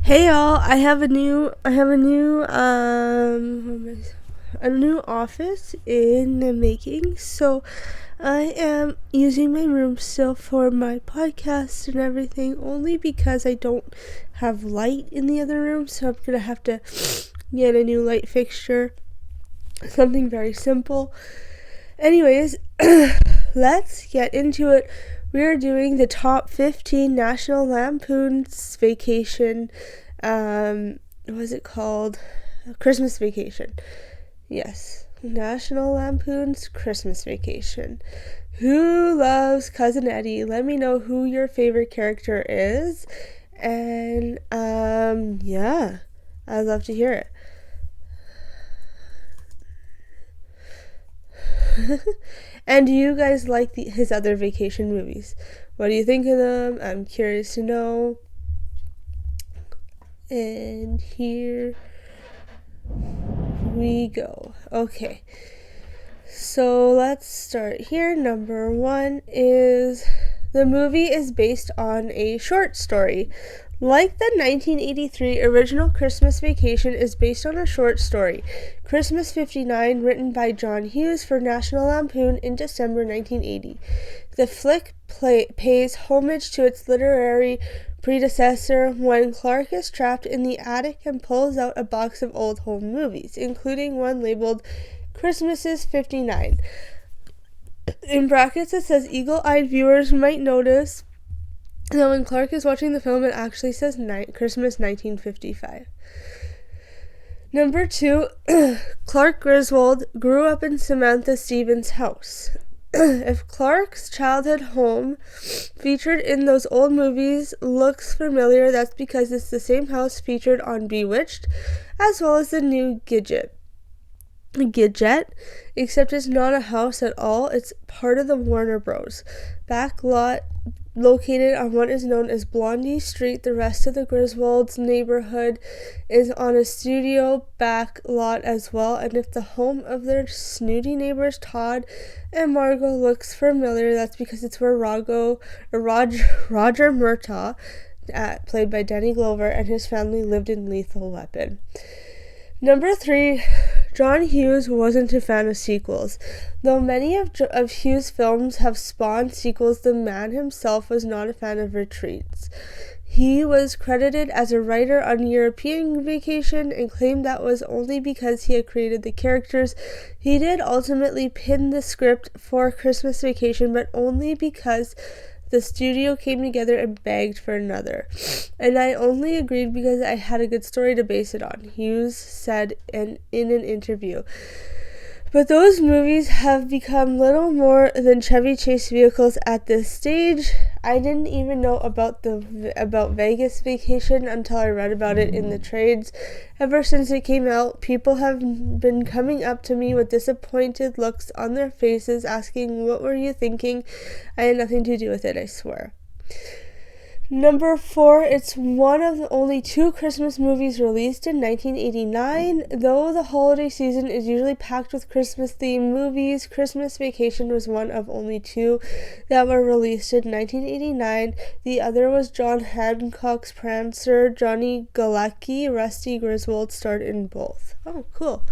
Hey y'all, a new office in the making. So I am using my room still for my podcast and everything, only because I don't have light in the other room, so I'm gonna have to get a new light fixture. Something very simple. Anyways, let's get into it. We are doing the top 15 National Lampoons Vacation. What was it called? Christmas Vacation. Yes, National Lampoons Christmas Vacation. Who loves Cousin Eddie? Let me know who your favorite character is. And, yeah, I'd love to hear it. And do you guys like his other vacation movies? What do you think of them? I'm curious to know. And here we go. Okay, so let's start here. Number 1 is the movie is based on a short story. Like the 1983 original Christmas Vacation is based on a short story, Christmas 59, written by John Hughes for National Lampoon in December 1980. The flick pays homage to its literary predecessor when Clark is trapped in the attic and pulls out a box of old home movies, including one labeled Christmases 59. In brackets it says eagle-eyed viewers might notice that when Clark is watching the film, it actually says Christmas 1955. Number 2, Clark Griswold grew up in Samantha Stevens' house. If Clark's childhood home featured in those old movies looks familiar, that's because it's the same house featured on Bewitched, as well as the new Gidget, except it's not a house at all. It's part of the Warner Bros. Back lot located on what is known as Blondie Street. The rest of the Griswolds' neighborhood is on a studio back lot as well, and if the home of their snooty neighbors Todd and Margot looks familiar, that's because it's where Roger Murtaugh, played by Danny Glover, and his family lived in Lethal Weapon. Number 3, John Hughes wasn't a fan of sequels. Though many of Hughes' films have spawned sequels, the man himself was not a fan of retreats. He was credited as a writer on European Vacation and claimed that was only because he had created the characters. He did ultimately pen the script for Christmas Vacation, but only because the studio came together and begged for another. And I only agreed because I had a good story to base it on, Hughes said in an interview. But those movies have become little more than Chevy Chase vehicles at this stage. I didn't even know about Vegas Vacation until I read about it in the trades. Ever since it came out, people have been coming up to me with disappointed looks on their faces, asking, "What were you thinking?" I had nothing to do with it, I swear. Number 4, it's one of the only 2 Christmas movies released in 1989. Though the holiday season is usually packed with Christmas-themed movies, Christmas Vacation was one of only 2 that were released in 1989. The other was John Hancock's Prancer. Johnny Galecki, Rusty Griswold starred in both. Oh, cool.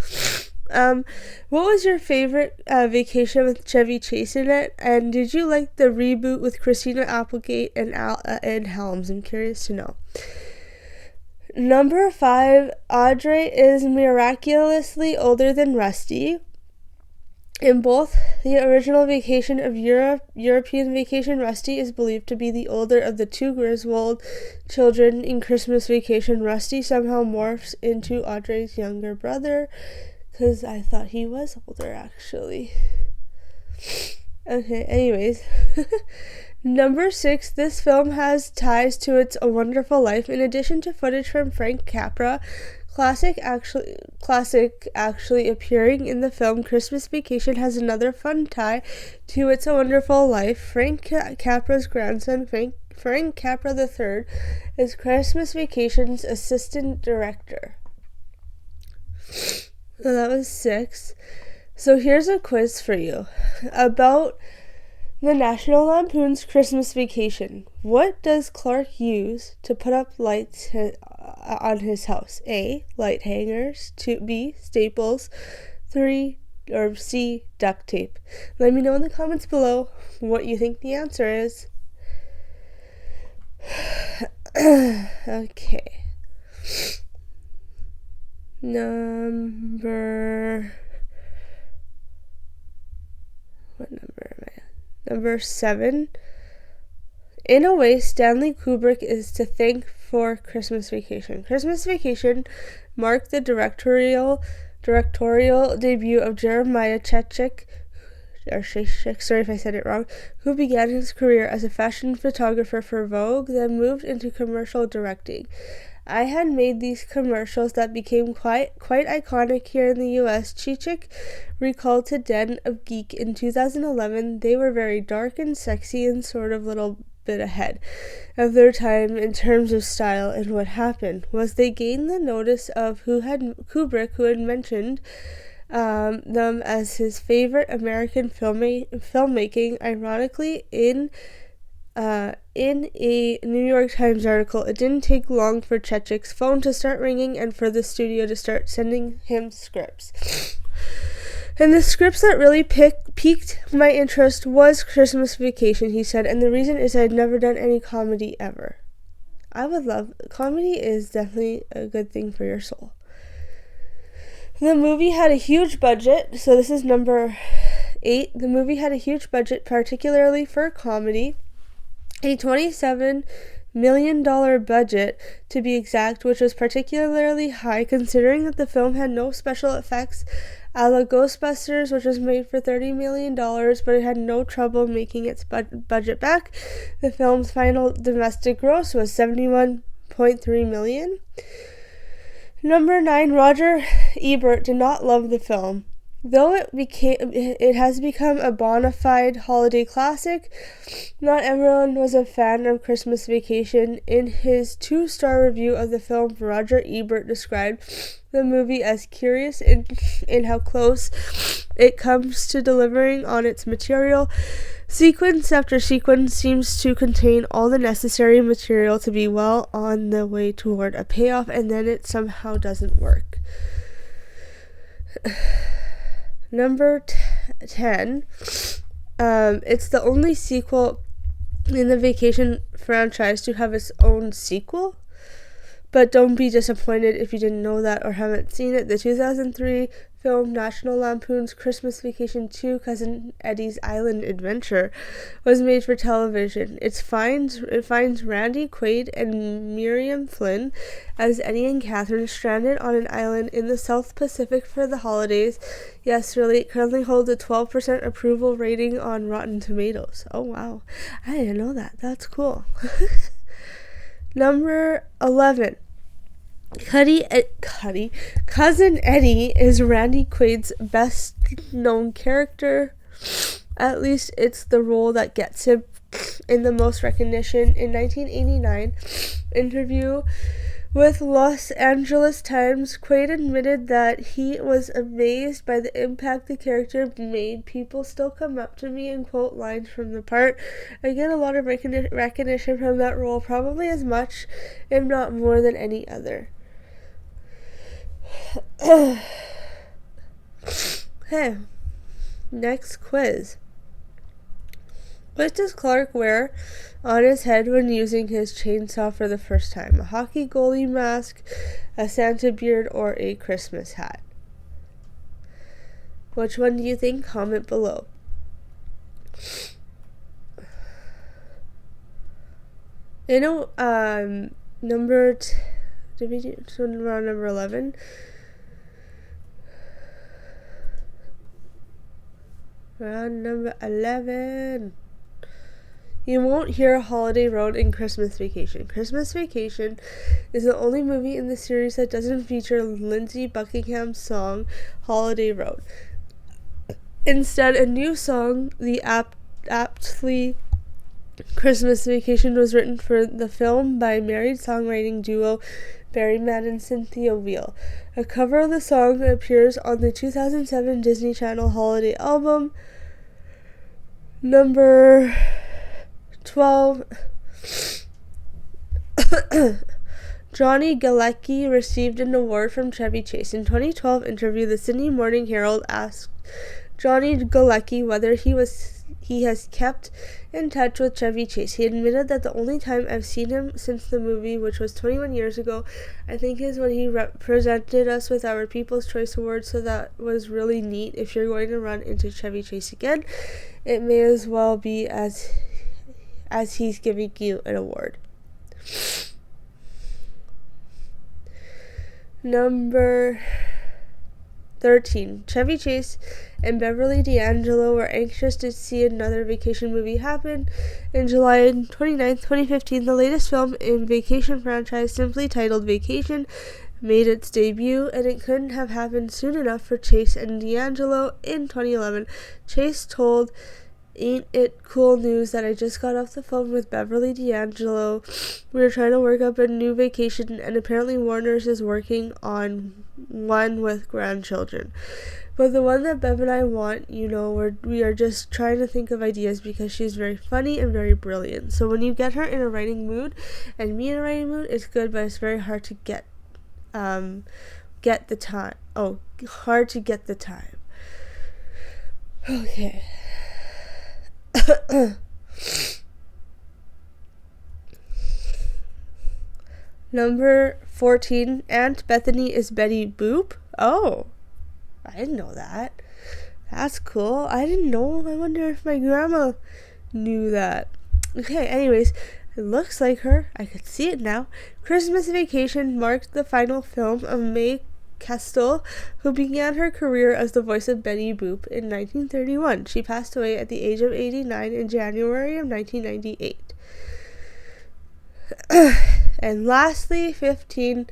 What was your favorite vacation with Chevy Chase in it? And did you like the reboot with Christina Applegate and Ed Helms? I'm curious to know. Number 5, Audrey is miraculously older than Rusty. In both the original Vacation of European Vacation, Rusty is believed to be the older of the 2 Griswold children. In Christmas Vacation, Rusty somehow morphs into Audrey's younger brother. Because I thought he was older, actually. Okay, anyways. Number 6, this film has ties to It's a Wonderful Life. In addition to footage from Frank Capra, classic actually appearing in the film, Christmas Vacation has another fun tie to It's a Wonderful Life. Frank Capra's grandson, Frank Capra III, is Christmas Vacation's assistant director. So that was 6. So here's a quiz for you about the National Lampoons Christmas Vacation. What does Clark use to put up lights on his house? A, light hangers, B, staples, 3, or C, duct tape. Let me know in the comments below what you think the answer is. Okay. What number am I at? Number 7. In a way, Stanley Kubrick is to thank for Christmas Vacation. Christmas Vacation marked the directorial debut of Jeremiah Chechik, sorry if I said it wrong, who began his career as a fashion photographer for Vogue, then moved into commercial directing. I had made these commercials that became quite iconic here in the US. Chechik recalled to Den of Geek in 2011, they were very dark and sexy and sort of little bit ahead of their time in terms of style, and what happened was they gained the notice of Kubrick, who had mentioned them as his favorite American filmmaking. Ironically, in a New York Times article, it didn't take long for Chechik's phone to start ringing and for the studio to start sending him scripts. And the scripts that really piqued my interest was Christmas Vacation, he said, and the reason is I'd never done any comedy ever. Comedy is definitely a good thing for your soul. The movie had a huge budget, so this is number 8. The movie had a huge budget, particularly for comedy. A $27 million budget, to be exact, which was particularly high considering that the film had no special effects a la Ghostbusters, which was made for $30 million, but it had no trouble making its budget back. The film's final domestic gross was $71.3 million. Number 9, Roger Ebert did not love the film. Though it has become a bona fide holiday classic, not everyone was a fan of Christmas Vacation. In his 2-star review of the film, Roger Ebert described the movie as curious in how close it comes to delivering on its material. Sequence after sequence seems to contain all the necessary material to be well on the way toward a payoff, and then it somehow doesn't work. Number 10, it's the only sequel in the Vacation franchise to have its own sequel, but don't be disappointed if you didn't know that or haven't seen it. The 2003 film National Lampoon's Christmas Vacation 2, Cousin Eddie's Island Adventure, was made for television. It finds Randy Quaid and Miriam Flynn as Eddie and Catherine stranded on an island in the South Pacific for the holidays. Yes, really, it currently holds a 12% approval rating on Rotten Tomatoes. Oh wow, I didn't know that. That's cool. Number 11. Cousin Eddie is Randy Quaid's best known character. At least it's the role that gets him in the most recognition. In 1989 interview with Los Angeles Times, Quaid admitted that he was amazed by the impact the character made. People still come up to me and quote lines from the part. I get a lot of recognition from that role, probably as much, if not more, than any other. Hey, next quiz. What does Clark wear on his head when using his chainsaw for the first time? A hockey goalie mask, a Santa beard, or a Christmas hat? Which one do you think? Comment below. Did we do around number 11? Round number 11. You won't hear Holiday Road in Christmas Vacation. Christmas Vacation is the only movie in the series that doesn't feature Lindsey Buckingham's song Holiday Road. Instead, a new song, the aptly Christmas Vacation, was written for the film by married songwriting duo Barry Mann and Cynthia Weil. A cover of the song appears on the 2007 Disney Channel holiday album. Number 12. Johnny Galecki received an award from Chevy Chase. In 2012 interview, the Sydney Morning Herald asked Johnny Galecki whether he has kept in touch with Chevy Chase. He admitted that the only time I've seen him since the movie, which was 21 years ago, I think is when he presented us with our People's Choice Award, so that was really neat. If you're going to run into Chevy Chase again, it may as well be as he's giving you an award. Number 13. Chevy Chase and Beverly D'Angelo were anxious to see another vacation movie happen. In July 29, 2015, the latest film in Vacation franchise, simply titled Vacation, made its debut, and it couldn't have happened soon enough for Chase and D'Angelo. In 2011, Chase told Ain't It Cool News that I just got off the phone with Beverly D'Angelo. We were trying to work up a new vacation, and apparently Warner's is working on one with grandchildren. But the one that Bev and I want, we are just trying to think of ideas because she's very funny and very brilliant. So when you get her in a writing mood, and me in a writing mood, it's good, but it's very hard to get the time. Hard to get the time. Okay. Number 14. Aunt Bethany is Betty Boop. Oh, I didn't know that. That's cool. I didn't know. I wonder if my grandma knew that. Okay, anyways, it looks like her. I could see it now. Christmas Vacation marked the final film of Mae Kestel, who began her career as the voice of Betty Boop in 1931. She passed away at the age of 89 in January of 1998. And lastly, 15.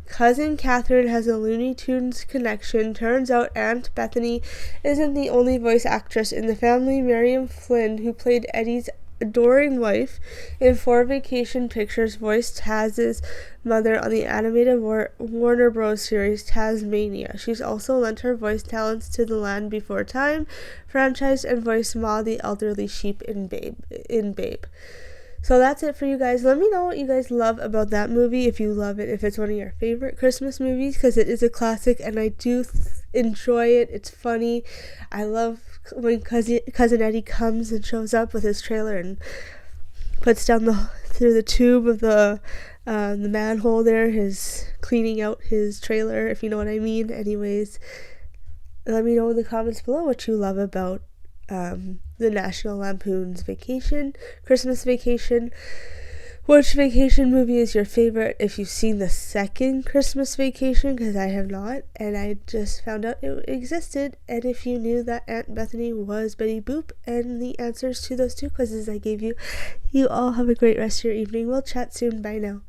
Cousin Catherine has a Looney Tunes connection. Turns out Aunt Bethany isn't the only voice actress in the family. Miriam Flynn, who played Eddie's adoring wife in 4 Vacation pictures, voiced Taz's mother on the animated Warner Bros. Series Tasmania. She's also lent her voice talents to the Land Before Time franchise and voiced Ma the elderly sheep in Babe. So that's it for you guys. Let me know what you guys love about that movie, if you love it, if it's one of your favorite Christmas movies, because it is a classic and I do enjoy it. It's funny. I love when cousin Eddie comes and shows up with his trailer and puts down through the tube of the manhole there, his cleaning out his trailer, if you know what I mean. Anyways, let me know in the comments below what you love about the National Lampoons Christmas Vacation. Which vacation movie is your favorite? If you've seen the second Christmas Vacation, because I have not, and I just found out it existed, and if you knew that Aunt Bethany was Betty Boop, and the answers to those 2 quizzes I gave you. You all have a great rest of your evening. We'll chat soon. Bye now.